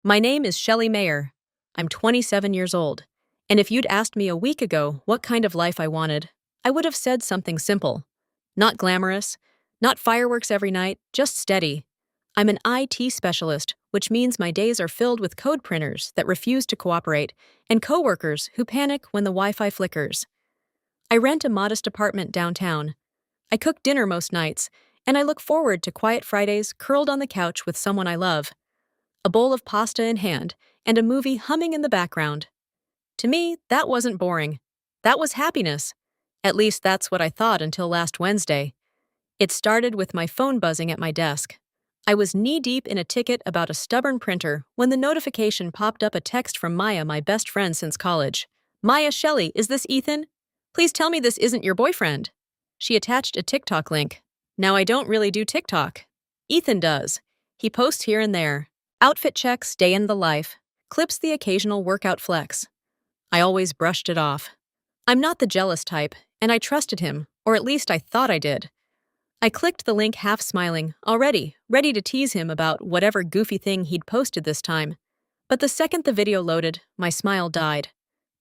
My name is Shelly Mayer. I'm 27 years old. And if you'd asked me a week ago what kind of life I wanted, I would have said something simple. Not glamorous, not fireworks every night, just steady. I'm an IT specialist, which means my days are filled with code printers that refuse to cooperate and coworkers who panic when the Wi-Fi flickers. I rent a modest apartment downtown. I cook dinner most nights, and I look forward to quiet Fridays curled on the couch with someone I love, a bowl of pasta in hand, and a movie humming in the background. To me, that wasn't boring. That was happiness. At least that's what I thought until last Wednesday. It started with my phone buzzing at my desk. I was knee-deep in a ticket about a stubborn printer when the notification popped up a text from Maya, my best friend since college. Maya, Shelly, is this Ethan? Please tell me this isn't your boyfriend. She attached a TikTok link. Now I don't really do TikTok. Ethan does. He posts here and there. Outfit checks, day in the life, clips the occasional workout flex. I always brushed it off. I'm not the jealous type, and I trusted him, or at least I thought I did. I clicked the link half smiling, already, ready to tease him about whatever goofy thing he'd posted this time. But the second the video loaded, my smile died.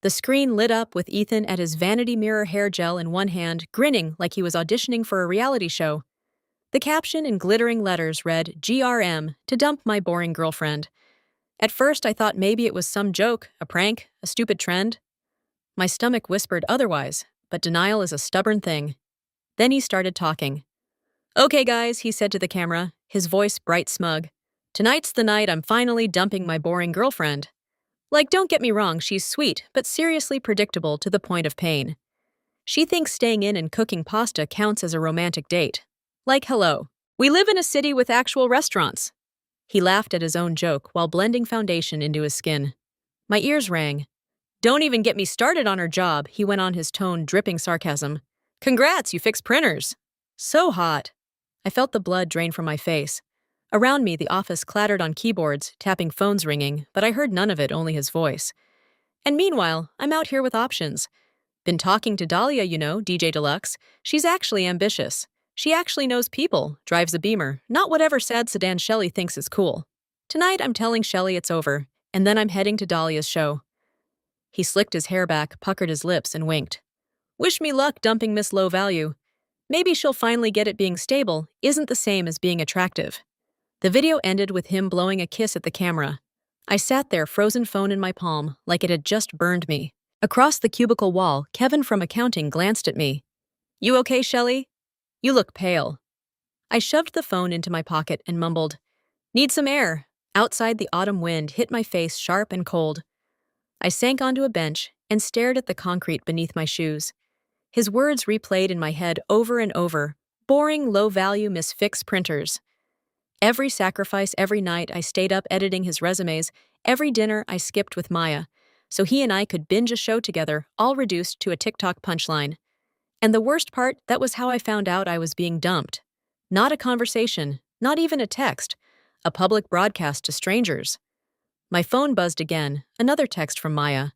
The screen lit up with Ethan at his vanity mirror hair gel in one hand, grinning like he was auditioning for a reality show. The caption in glittering letters read, GRM, to dump my boring girlfriend. At first I thought maybe it was some joke, a prank, a stupid trend. My stomach whispered otherwise, but denial is a stubborn thing. Then he started talking. Okay guys, he said to the camera, his voice bright smug. Tonight's the night I'm finally dumping my boring girlfriend. Like, don't get me wrong, she's sweet, but seriously predictable to the point of pain. She thinks staying in and cooking pasta counts as a romantic date. Like, hello. We live in a city with actual restaurants. He laughed at his own joke while blending foundation into his skin. My ears rang. Don't even get me started on her job, he went on, his tone dripping sarcasm. Congrats, you fix printers. So hot. I felt the blood drain from my face. Around me, the office clattered on keyboards, tapping phones ringing, but I heard none of it, only his voice. And meanwhile, I'm out here with options. Been talking to Dahlia, DJ Deluxe. She's actually ambitious. She actually knows people, drives a Beamer, not whatever sad sedan Shelly thinks is cool. Tonight I'm telling Shelly it's over, and then I'm heading to Dahlia's show. He slicked his hair back, puckered his lips, and winked. Wish me luck dumping Miss Low Value. Maybe she'll finally get it. Being stable isn't the same as being attractive. The video ended with him blowing a kiss at the camera. I sat there, frozen phone in my palm, like it had just burned me. Across the cubicle wall, Kevin from accounting glanced at me. You okay, Shelly? You look pale. I shoved the phone into my pocket and mumbled, Need some air. Outside, the autumn wind hit my face sharp and cold. I sank onto a bench and stared at the concrete beneath my shoes. His words replayed in my head over and over. Boring, low-value misfix printers. Every sacrifice, every night I stayed up editing his resumes, every dinner I skipped with Maya, so he and I could binge a show together, all reduced to a TikTok punchline. And the worst part, that was how I found out I was being dumped. Not a conversation, not even a text, a public broadcast to strangers. My phone buzzed again, another text from Maya.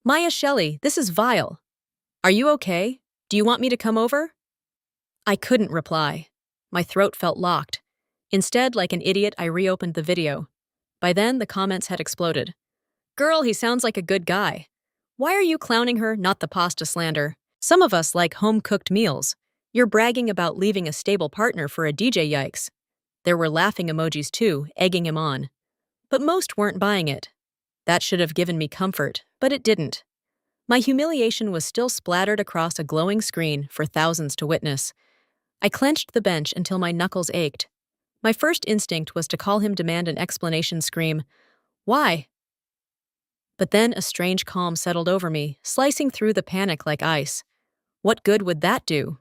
Maya, Shelly, this is vile. Are you okay? Do you want me to come over? I couldn't reply. My throat felt locked. Instead, like an idiot, I reopened the video. By then, the comments had exploded. Girl, he sounds like a good guy. Why are you clowning her? Not the pasta slander. Some of us like home-cooked meals. You're bragging about leaving a stable partner for a DJ, yikes. There were laughing emojis too, egging him on. But most weren't buying it. That should have given me comfort, but it didn't. My humiliation was still splattered across a glowing screen for thousands to witness. I clenched the bench until my knuckles ached. My first instinct was to call him, demand an explanation, scream, Why? But then a strange calm settled over me, slicing through the panic like ice. What good would that do?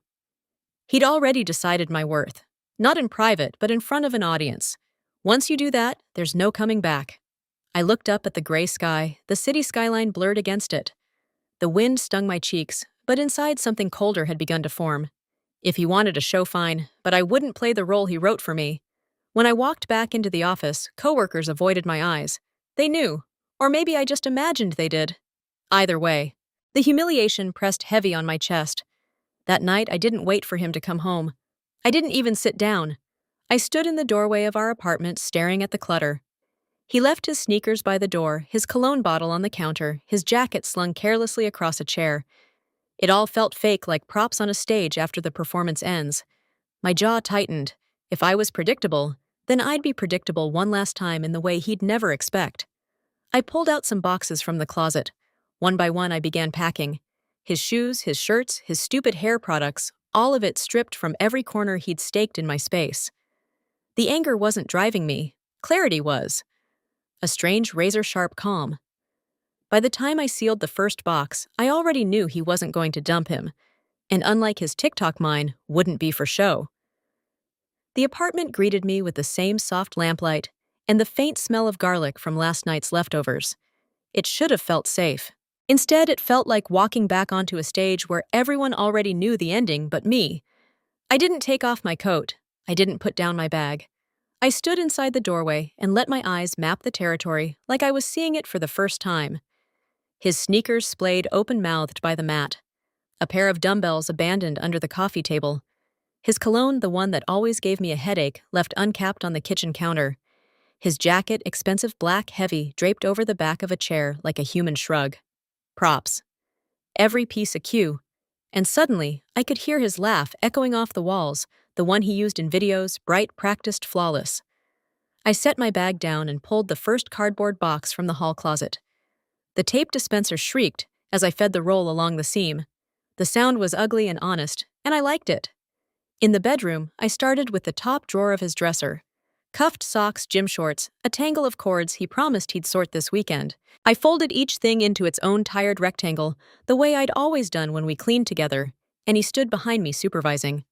He'd already decided my worth. Not in private, but in front of an audience. Once you do that, there's no coming back. I looked up at the gray sky, the city skyline blurred against it. The wind stung my cheeks, but inside something colder had begun to form. If he wanted a show, fine, but I wouldn't play the role he wrote for me. When I walked back into the office, coworkers avoided my eyes. They knew, or maybe I just imagined they did. Either way, the humiliation pressed heavy on my chest. That night, I didn't wait for him to come home. I didn't even sit down. I stood in the doorway of our apartment staring at the clutter. He left his sneakers by the door, his cologne bottle on the counter, his jacket slung carelessly across a chair. It all felt fake, like props on a stage after the performance ends. My jaw tightened. If I was predictable, then I'd be predictable one last time in the way he'd never expect. I pulled out some boxes from the closet. One by one, I began packing. His shoes, his shirts, his stupid hair products, all of it stripped from every corner he'd staked in my space. The anger wasn't driving me. Clarity was. A strange, razor-sharp calm. By the time I sealed the first box, I already knew he wasn't going to dump him. And unlike his TikTok mine, wouldn't be for show. The apartment greeted me with the same soft lamplight and the faint smell of garlic from last night's leftovers. It should have felt safe. Instead, it felt like walking back onto a stage where everyone already knew the ending but me. I didn't take off my coat. I didn't put down my bag. I stood inside the doorway and let my eyes map the territory like I was seeing it for the first time. His sneakers splayed open-mouthed by the mat. A pair of dumbbells abandoned under the coffee table. His cologne, the one that always gave me a headache, left uncapped on the kitchen counter. His jacket, expensive black heavy, draped over the back of a chair like a human shrug. Props. Every piece a cue. And suddenly, I could hear his laugh echoing off the walls, the one he used in videos, bright, practiced, flawless. I set my bag down and pulled the first cardboard box from the hall closet. The tape dispenser shrieked as I fed the roll along the seam. The sound was ugly and honest, and I liked it. In the bedroom, I started with the top drawer of his dresser. Cuffed socks, gym shorts, a tangle of cords he promised he'd sort this weekend. I folded each thing into its own tired rectangle, the way I'd always done when we cleaned together, and he stood behind me supervising.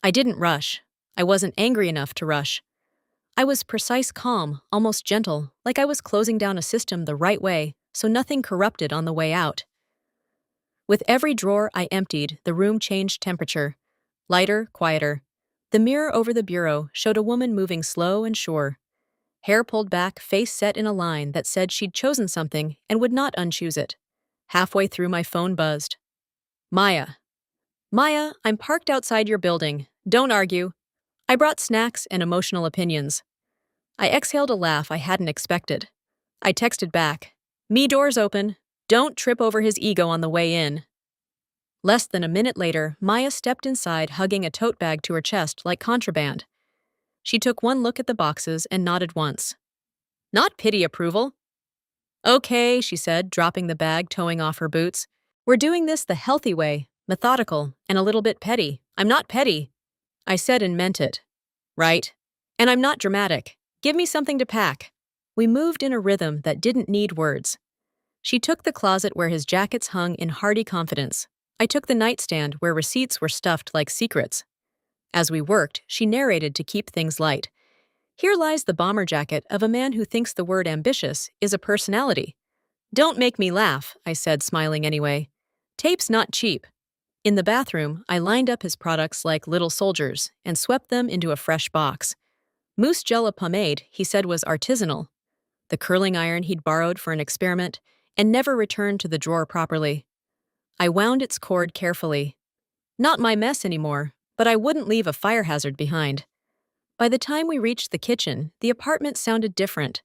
I didn't rush. I wasn't angry enough to rush. I was precise, calm, almost gentle, like I was closing down a system the right way, so nothing corrupted on the way out. With every drawer I emptied, the room changed temperature. Lighter, quieter. The mirror over the bureau showed a woman moving slow and sure. Hair pulled back, face set in a line that said she'd chosen something and would not unchoose it. Halfway through, my phone buzzed. Maya. Maya, I'm parked outside your building. Don't argue. I brought snacks and emotional opinions. I exhaled a laugh I hadn't expected. I texted back. Me doors open. Don't trip over his ego on the way in. Less than a minute later, Maya stepped inside, hugging a tote bag to her chest like contraband. She took one look at the boxes and nodded once. Not pity approval. Okay, she said, dropping the bag, toeing off her boots. We're doing this the healthy way, methodical, and a little bit petty. I'm not petty. I said and meant it. Right. And I'm not dramatic. Give me something to pack. We moved in a rhythm that didn't need words. She took the closet where his jackets hung in hearty confidence. I took the nightstand where receipts were stuffed like secrets. As we worked, she narrated to keep things light. Here lies the bomber jacket of a man who thinks the word ambitious is a personality. Don't make me laugh, I said, smiling anyway. Tape's not cheap. In the bathroom, I lined up his products like little soldiers and swept them into a fresh box. Mousse Gel pomade, he said, was artisanal. The curling iron he'd borrowed for an experiment and never returned to the drawer properly. I wound its cord carefully. Not my mess anymore, but I wouldn't leave a fire hazard behind. By the time we reached the kitchen, the apartment sounded different.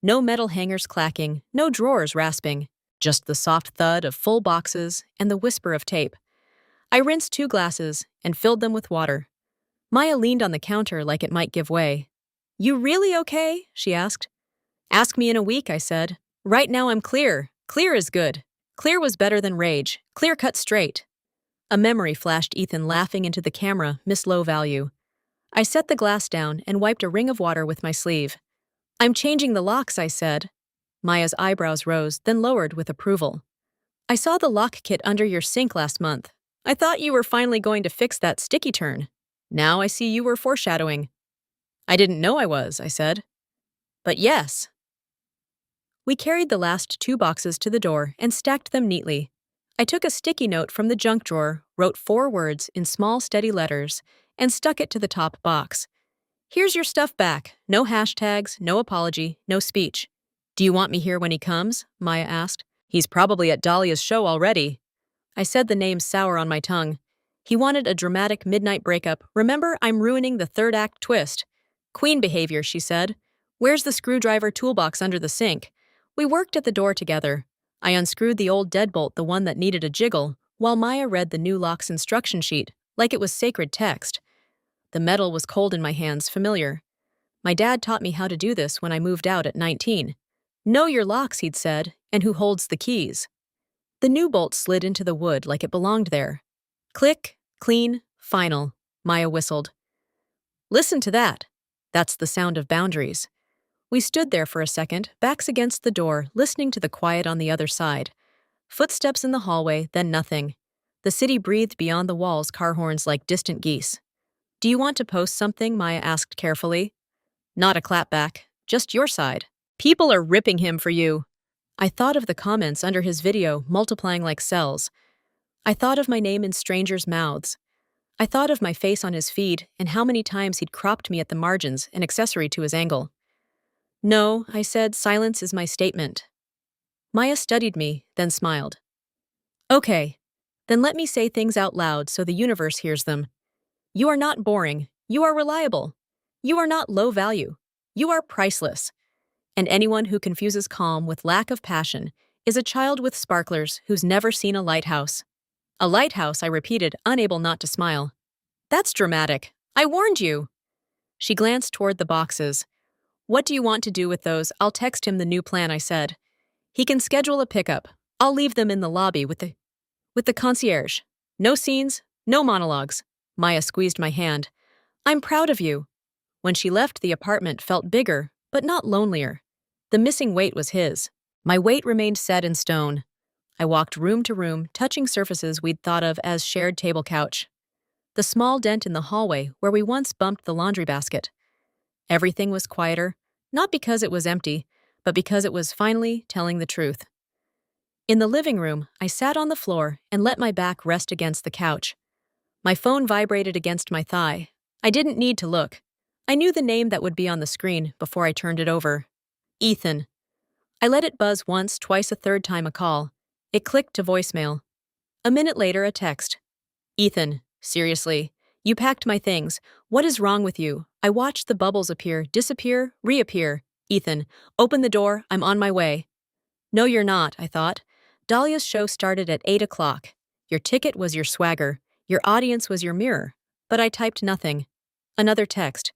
No metal hangers clacking, no drawers rasping, just the soft thud of full boxes and the whisper of tape. I rinsed 2 glasses and filled them with water. Maya leaned on the counter like it might give way. You really okay? She asked. Ask me in a week, I said. Right now I'm clear. Clear is good. Clear was better than rage. Clear cut straight. A memory flashed Ethan laughing into the camera, Miss Low Value. I set the glass down and wiped a ring of water with my sleeve. I'm changing the locks, I said. Maya's eyebrows rose, then lowered with approval. I saw the lock kit under your sink last month. I thought you were finally going to fix that sticky turn. Now I see you were foreshadowing. I didn't know I was, I said. But yes. We carried the last 2 boxes to the door and stacked them neatly. I took a sticky note from the junk drawer, wrote 4 words in small, steady letters, and stuck it to the top box. Here's your stuff back. No hashtags, no apology, no speech. Do you want me here when he comes? Maya asked. He's probably at Dahlia's show already. I said the name sour on my tongue. He wanted a dramatic midnight breakup. Remember, I'm ruining the 3rd act twist. Queen behavior, she said. Where's the screwdriver toolbox under the sink? We worked at the door together. I unscrewed the old deadbolt, the one that needed a jiggle, while Maya read the new lock's instruction sheet, like it was sacred text. The metal was cold in my hands, familiar. My dad taught me how to do this when I moved out at 19. Know your locks, he'd said, and who holds the keys. The new bolt slid into the wood like it belonged there. Click, clean, final, Maya whistled. Listen to that. That's the sound of boundaries. We stood there for a second, backs against the door, listening to the quiet on the other side. Footsteps in the hallway, then nothing. The city breathed beyond the walls, car horns like distant geese. Do you want to post something? Maya asked carefully. Not a clapback, just your side. People are ripping him for you. I thought of the comments under his video multiplying like cells. I thought of my name in strangers' mouths. I thought of my face on his feed and how many times he'd cropped me at the margins, an accessory to his angle. No, I said, silence is my statement. Maya studied me, then smiled. Okay, then let me say things out loud so the universe hears them. You are not boring. You are reliable. You are not low value. You are priceless. And anyone who confuses calm with lack of passion is a child with sparklers who's never seen a lighthouse. A lighthouse, I repeated, unable not to smile. That's dramatic. I warned you. She glanced toward the boxes. What do you want to do with those? I'll text him the new plan, I said. He can schedule a pickup. I'll leave them in the lobby with the concierge. No scenes, no monologues. Maya squeezed my hand. I'm proud of you. When she left, the apartment felt bigger, but not lonelier. The missing weight was his. My weight remained set in stone. I walked room to room, touching surfaces we'd thought of as shared table couch. The small dent in the hallway where we once bumped the laundry basket. Everything was quieter, not because it was empty, but because it was finally telling the truth. In the living room, I sat on the floor and let my back rest against the couch. My phone vibrated against my thigh. I didn't need to look. I knew the name that would be on the screen before I turned it over. Ethan. I let it buzz once, twice, a third time a call. It clicked to voicemail. A minute later, a text. Ethan, seriously, you packed my things. What is wrong with you? I watched the bubbles appear, disappear, reappear. Ethan, open the door, I'm on my way. No, you're not, I thought. Dahlia's show started at 8 o'clock. Your ticket was your swagger. Your audience was your mirror. But I typed nothing. Another text.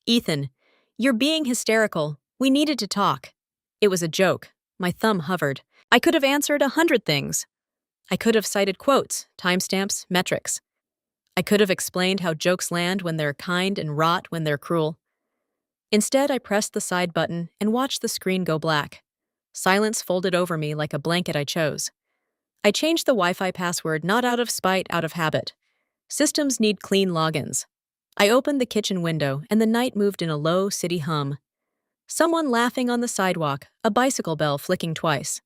Ethan, you're being hysterical. We needed to talk. It was a joke. My thumb hovered. I could have answered 100 things. I could have cited quotes, timestamps, metrics. I could have explained how jokes land when they're kind and rot when they're cruel. Instead, I pressed the side button and watched the screen go black. Silence folded over me like a blanket I chose. I changed the Wi-Fi password not out of spite, out of habit. Systems need clean logins. I opened the kitchen window and the night moved in a low city hum. Someone laughing on the sidewalk, a bicycle bell flicking twice.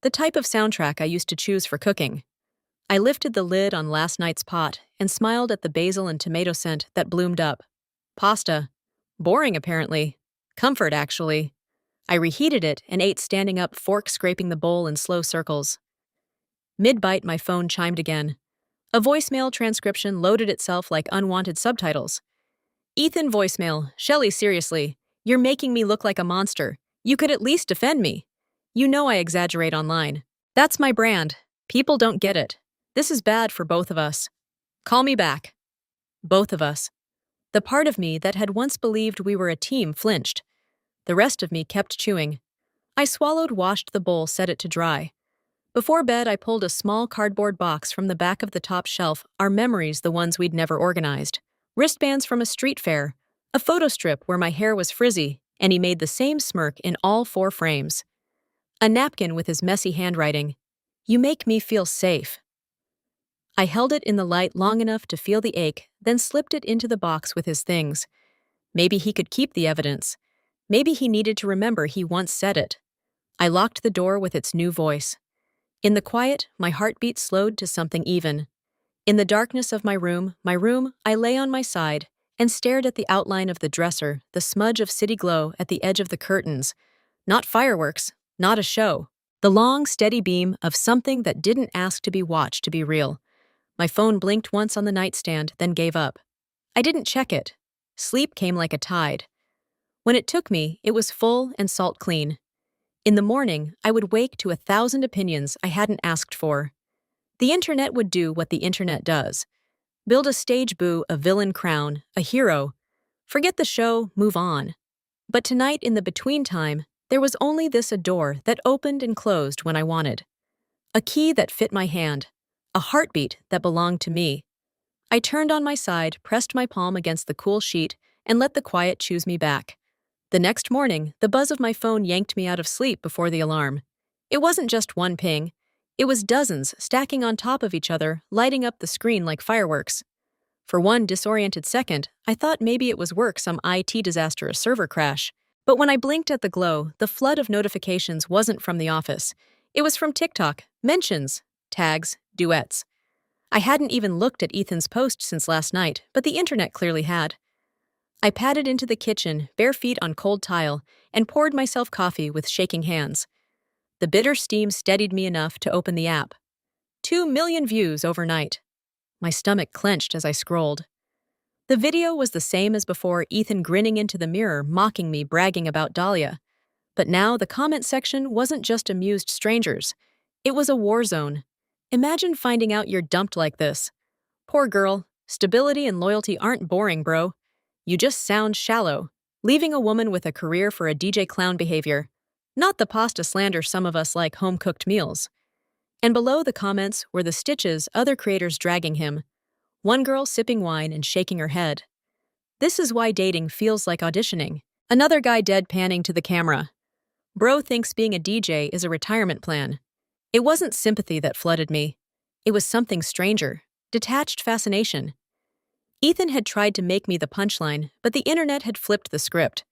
The type of soundtrack I used to choose for cooking. I lifted the lid on last night's pot and smiled at the basil and tomato scent that bloomed up. Pasta. Boring, apparently. Comfort, actually. I reheated it and ate standing up, fork scraping the bowl in slow circles. Mid-bite, my phone chimed again. A voicemail transcription loaded itself like unwanted subtitles. Ethan voicemail, Shelly, seriously. You're making me look like a monster. You could at least defend me. You know I exaggerate online. That's my brand. People don't get it. This is bad for both of us. Call me back. Both of us. The part of me that had once believed we were a team flinched. The rest of me kept chewing. I swallowed, washed the bowl, set it to dry. Before bed, I pulled a small cardboard box from the back of the top shelf, our memories, the ones we'd never organized. Wristbands from a street fair, a photo strip where my hair was frizzy, and he made the same smirk in all 4 frames. A napkin with his messy handwriting. You make me feel safe. I held it in the light long enough to feel the ache, then slipped it into the box with his things. Maybe he could keep the evidence. Maybe he needed to remember he once said it. I locked the door with its new voice. In the quiet, my heartbeat slowed to something even. In the darkness of my room, I lay on my side and stared at the outline of the dresser, the smudge of city glow at the edge of the curtains. Not fireworks, not a show. The long, steady beam of something that didn't ask to be watched to be real. My phone blinked once on the nightstand, then gave up. I didn't check it. Sleep came like a tide. When it took me, it was full and salt clean. In the morning, I would wake to 1,000 opinions I hadn't asked for. The internet would do what the internet does. Build a stage boo, a villain crown, a hero. Forget the show, move on. But tonight in the between time, there was only this: a door that opened and closed when I wanted. A key that fit my hand. A heartbeat that belonged to me. I turned on my side, pressed my palm against the cool sheet, and let the quiet choose me back. The next morning, the buzz of my phone yanked me out of sleep before the alarm. It wasn't just one ping. It was dozens stacking on top of each other, lighting up the screen like fireworks. For one disoriented second, I thought maybe it was work, some IT disaster, a server crash. But when I blinked at the glow, the flood of notifications wasn't from the office. It was from TikTok, mentions, tags, duets. I hadn't even looked at Ethan's post since last night, but the internet clearly had. I padded into the kitchen, bare feet on cold tile, and poured myself coffee with shaking hands. The bitter steam steadied me enough to open the app. 2 million views overnight. My stomach clenched as I scrolled. The video was the same as before, Ethan grinning into the mirror, mocking me, bragging about Dahlia. But now the comment section wasn't just amused strangers. It was a war zone. Imagine finding out you're dumped like this. Poor girl, stability and loyalty aren't boring, bro. You just sound shallow, leaving a woman with a career for a DJ clown behavior. Not the pasta slander some of us like, home-cooked meals. And below the comments were the stitches, other creators dragging him. One girl sipping wine and shaking her head. This is why dating feels like auditioning. Another guy deadpanning to the camera. Bro thinks being a DJ is a retirement plan. It wasn't sympathy that flooded me. It was something stranger, detached fascination. Ethan had tried to make me the punchline, but the internet had flipped the script.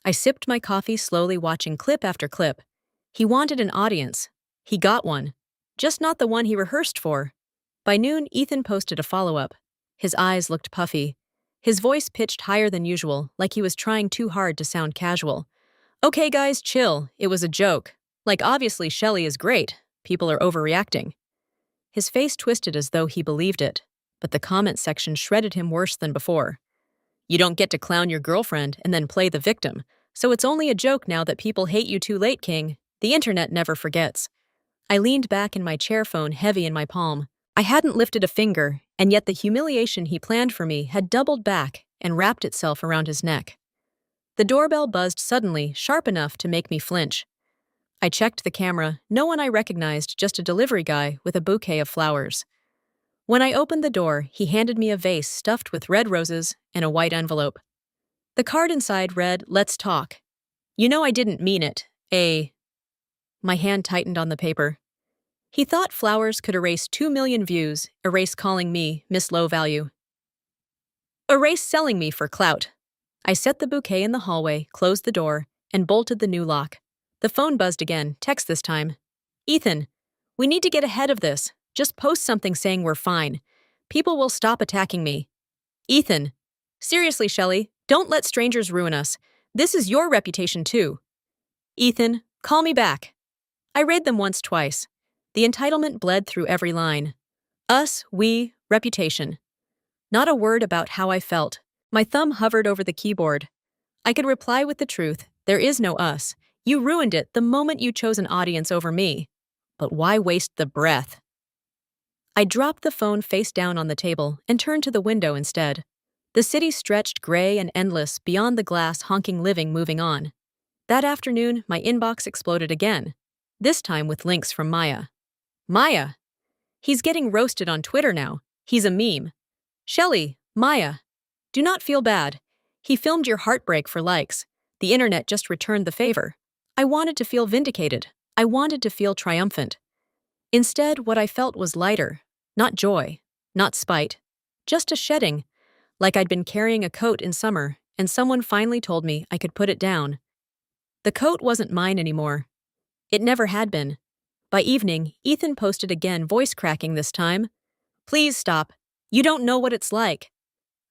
I sipped my coffee slowly, watching clip after clip. He wanted an audience. He got one. Just not the one he rehearsed for. By noon, Ethan posted a follow-up. His eyes looked puffy. His voice pitched higher than usual, like he was trying too hard to sound casual. Okay guys, chill. It was a joke. Like, obviously Shelly is great. People are overreacting. His face twisted as though he believed it, but the comment section shredded him worse than before. You don't get to clown your girlfriend and then play the victim, so it's only a joke now that people hate you too late, King. The internet never forgets. I leaned back in my chair, phone heavy in my palm. I hadn't lifted a finger, and yet the humiliation he planned for me had doubled back and wrapped itself around his neck. The doorbell buzzed suddenly, sharp enough to make me flinch. I checked the camera, no one I recognized, just a delivery guy with a bouquet of flowers. When I opened the door, he handed me a vase stuffed with red roses and a white envelope. The card inside read, "Let's talk." You know I didn't mean it. My hand tightened on the paper. He thought flowers could erase 2 million views, erase calling me Miss Low Value. Erase selling me for clout. I set the bouquet in the hallway, closed the door, and bolted the new lock. The phone buzzed again, text this time. Ethan, we need to get ahead of this. Just post something saying we're fine. People will stop attacking me. Ethan, seriously, Shelly, don't let strangers ruin us. This is your reputation too. Ethan, call me back. I read them once, twice. The entitlement bled through every line. Us, we, reputation. Not a word about how I felt. My thumb hovered over the keyboard. I could reply with the truth. There is no us. You ruined it the moment you chose an audience over me. But why waste the breath? I dropped the phone face down on the table and turned to the window instead. The city stretched gray and endless beyond the glass, honking living moving on. That afternoon, my inbox exploded again, this time with links from Maya. Maya! He's getting roasted on Twitter now. He's a meme. Shelly, Maya. Do not feel bad. He filmed your heartbreak for likes. The internet just returned the favor. I wanted to feel vindicated. I wanted to feel triumphant. Instead, what I felt was lighter. Not joy. Not spite. Just a shedding. Like I'd been carrying a coat in summer, and someone finally told me I could put it down. The coat wasn't mine anymore. It never had been. By evening, Ethan posted again, voice cracking this time. Please stop. You don't know what it's like.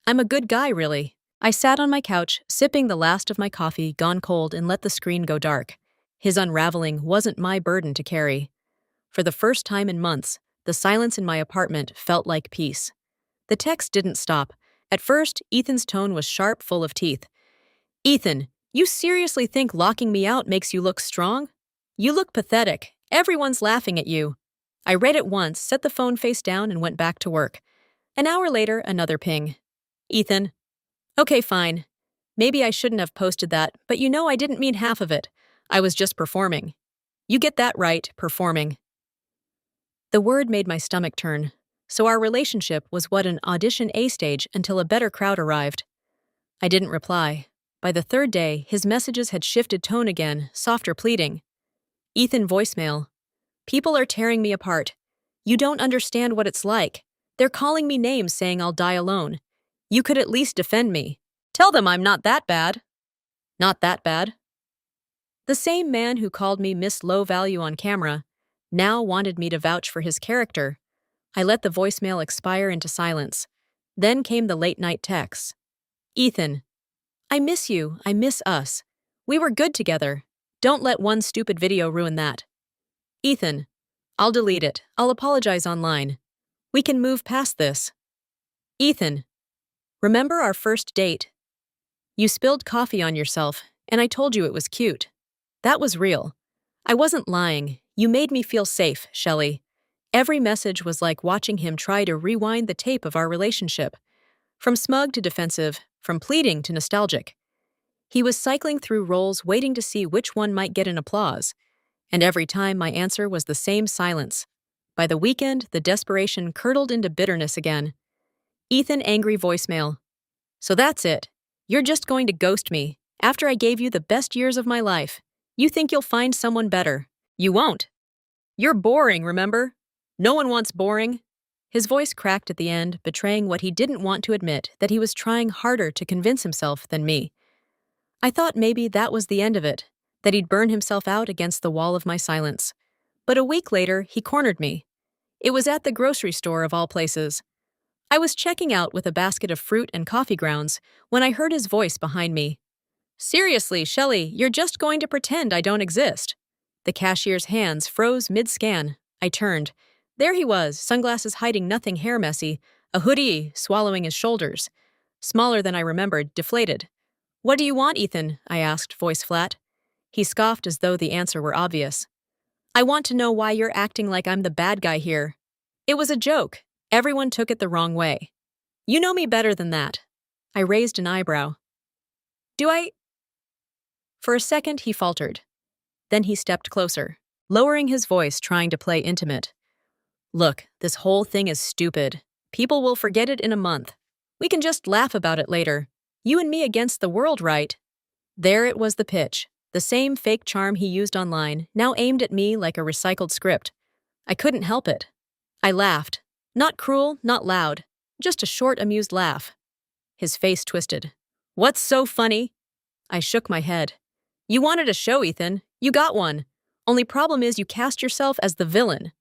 I'm a good guy, really. I sat on my couch, sipping the last of my coffee, gone cold, and let the screen go dark. His unraveling wasn't my burden to carry. For the first time in months, the silence in my apartment felt like peace. The text didn't stop. At first, Ethan's tone was sharp, full of teeth. Ethan, You seriously think locking me out makes you look strong? You look pathetic. Everyone's laughing at you. I read it once, set the phone face down, and went back to work. An hour later, another ping. Ethan. Okay, fine. Maybe I shouldn't have posted that, but you know I didn't mean half of it. I was just performing. You get that right, performing. The word made my stomach turn. So our relationship was what an audition A stage until a better crowd arrived. I didn't reply. By the third day, his messages had shifted tone again, softer pleading. Ethan voicemail. People are tearing me apart. You don't understand what it's like. They're calling me names saying I'll die alone. You could at least defend me. Tell them I'm not that bad. Not that bad. The same man who called me Miss Low Value on camera now wanted me to vouch for his character. I let the voicemail expire into silence. Then came the late-night texts. Ethan. I miss you. I miss us. We were good together. Don't let one stupid video ruin that. Ethan. I'll delete it. I'll apologize online. We can move past this. Ethan. Remember our first date? You spilled coffee on yourself, and I told you it was cute. That was real. I wasn't lying. You made me feel safe, Shelly. Every message was like watching him try to rewind the tape of our relationship. From smug to defensive, from pleading to nostalgic. He was cycling through roles waiting to see which one might get an applause. And every time my answer was the same silence. By the weekend, the desperation curdled into bitterness again. Ethan angry voicemail. So that's it. You're just going to ghost me, after I gave you the best years of my life. You think you'll find someone better. You won't. You're boring, remember? No one wants boring. His voice cracked at the end, betraying what he didn't want to admit, that he was trying harder to convince himself than me. I thought maybe that was the end of it, that he'd burn himself out against the wall of my silence. But a week later, he cornered me. It was at the grocery store of all places. I was checking out with a basket of fruit and coffee grounds when I heard his voice behind me. Seriously, Shelly, you're just going to pretend I don't exist. The cashier's hands froze mid-scan. I turned. There he was, sunglasses hiding nothing hair messy, a hoodie swallowing his shoulders. Smaller than I remembered, deflated. What do you want, Ethan? I asked, voice flat. He scoffed as though the answer were obvious. I want to know why you're acting like I'm the bad guy here. It was a joke. Everyone took it the wrong way. You know me better than that. I raised an eyebrow. Do I? For a second, he faltered. Then he stepped closer, lowering his voice, trying to play intimate. Look, this whole thing is stupid. People will forget it in a month. We can just laugh about it later. You and me against the world, right? There it was, the pitch. The same fake charm he used online, now aimed at me like a recycled script. I couldn't help it. I laughed. Not cruel, not loud. Just a short, amused laugh. His face twisted. What's so funny? I shook my head. You wanted a show, Ethan. You got one. Only problem is you cast yourself as the villain.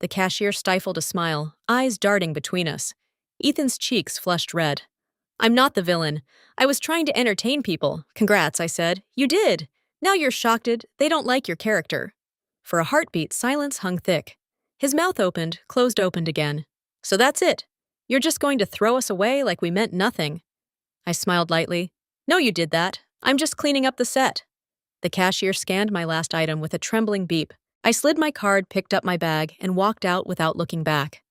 The cashier stifled a smile, eyes darting between us. Ethan's cheeks flushed red. I'm not the villain. I was trying to entertain people. Congrats, I said. You did. Now you're shocked. They don't like your character. For a heartbeat, silence hung thick. His mouth opened, closed, opened again. So that's it. You're just going to throw us away like we meant nothing. I smiled lightly. No, you did that. I'm just cleaning up the set. The cashier scanned my last item with a trembling beep. I slid my card, picked up my bag, and walked out without looking back.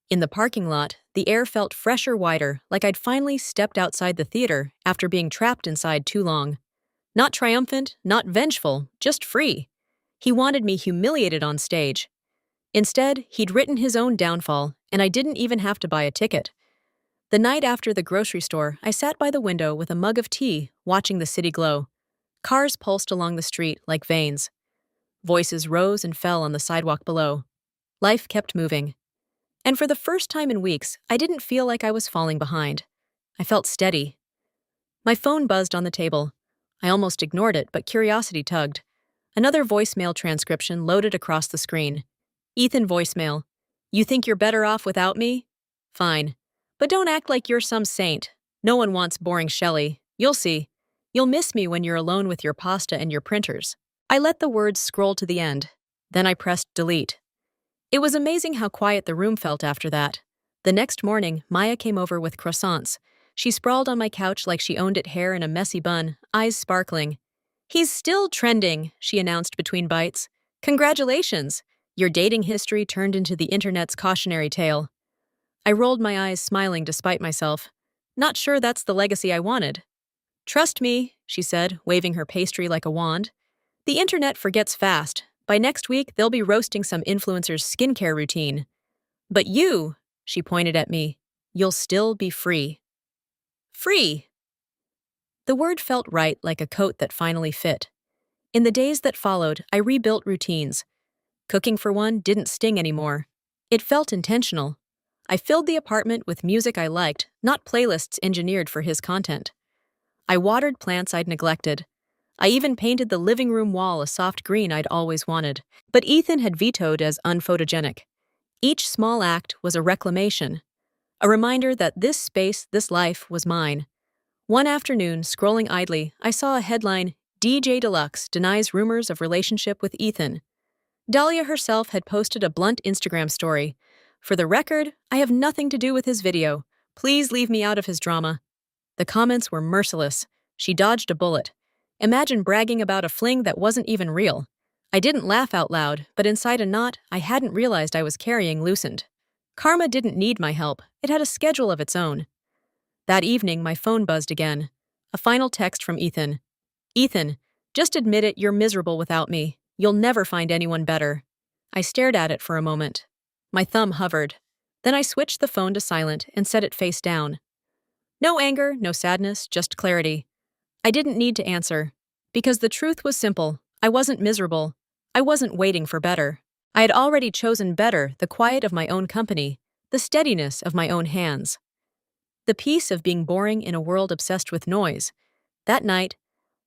In the parking lot, the air felt fresher, wider, like I'd finally stepped outside the theater after being trapped inside too long. Not triumphant, not vengeful, just free. He wanted me humiliated on stage. Instead, he'd written his own downfall, and I didn't even have to buy a ticket. The night after the grocery store, I sat by the window with a mug of tea, watching the city glow. Cars pulsed along the street like veins. Voices rose and fell on the sidewalk below. Life kept moving. And for the first time in weeks, I didn't feel like I was falling behind. I felt steady. My phone buzzed on the table. I almost ignored it, but curiosity tugged. Another voicemail transcription loaded across the screen. Ethan voicemail. You think you're better off without me? Fine. But don't act like you're some saint. No one wants boring Shelly. You'll see. You'll miss me when you're alone with your pasta and your printers. I let the words scroll to the end. Then I pressed delete. It was amazing how quiet the room felt after that. The next morning, Maya came over with croissants. She sprawled on my couch like she owned it, hair in a messy bun, eyes sparkling. "He's still trending," she announced between bites. "Congratulations! Your dating history turned into the internet's cautionary tale." I rolled my eyes, smiling despite myself. Not sure that's the legacy I wanted. "Trust me," she said, waving her pastry like a wand. "The internet forgets fast. By next week, they'll be roasting some influencer's skincare routine. But you," she pointed at me, "you'll still be free." Free! The word felt right, like a coat that finally fit. In the days that followed, I rebuilt routines. Cooking, for one, didn't sting anymore. It felt intentional. I filled the apartment with music I liked, not playlists engineered for his content. I watered plants I'd neglected. I even painted the living room wall a soft green I'd always wanted. But Ethan had vetoed as unphotogenic. Each small act was a reclamation, a reminder that this space, this life, was mine. One afternoon, scrolling idly, I saw a headline, "DJ Deluxe denies rumors of relationship with Ethan." Dahlia herself had posted a blunt Instagram story. "For the record, I have nothing to do with his video. Please leave me out of his drama." The comments were merciless. She dodged a bullet. Imagine bragging about a fling that wasn't even real. I didn't laugh out loud, but inside a knot I hadn't realized I was carrying loosened. Karma didn't need my help. It had a schedule of its own. That evening, my phone buzzed again. A final text from Ethan. "Ethan, just admit it, you're miserable without me. You'll never find anyone better." I stared at it for a moment. My thumb hovered. Then I switched the phone to silent and set it face down. No anger, no sadness, just clarity. I didn't need to answer. Because the truth was simple. I wasn't miserable. I wasn't waiting for better. I had already chosen better, the quiet of my own company, the steadiness of my own hands. The peace of being boring in a world obsessed with noise. That night,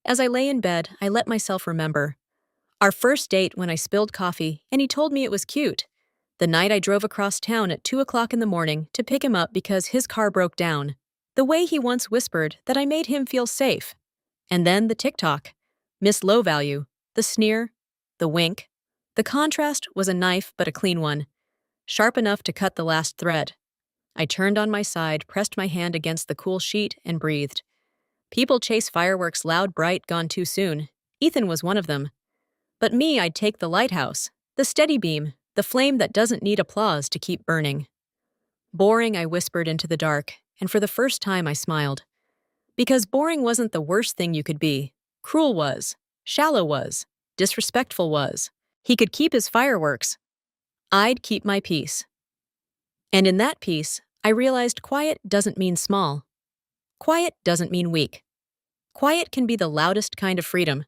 as I lay in bed, I let myself remember. Our first date when I spilled coffee and he told me it was cute. The night I drove across town at 2 o'clock in the morning to pick him up because his car broke down. The way he once whispered that I made him feel safe. And then the TikTok. Miss Low Value. The sneer. The wink. The contrast was a knife, but a clean one. Sharp enough to cut the last thread. I turned on my side, pressed my hand against the cool sheet, and breathed. People chase fireworks loud, bright, gone too soon. Ethan was one of them. But me, I'd take the lighthouse, the steady beam, the flame that doesn't need applause to keep burning. "Boring," I whispered into the dark, and for the first time I smiled. Because boring wasn't the worst thing you could be. Cruel was. Shallow was. Disrespectful was. He could keep his fireworks. I'd keep my peace. And in that peace, I realized quiet doesn't mean small. Quiet doesn't mean weak. Quiet can be the loudest kind of freedom.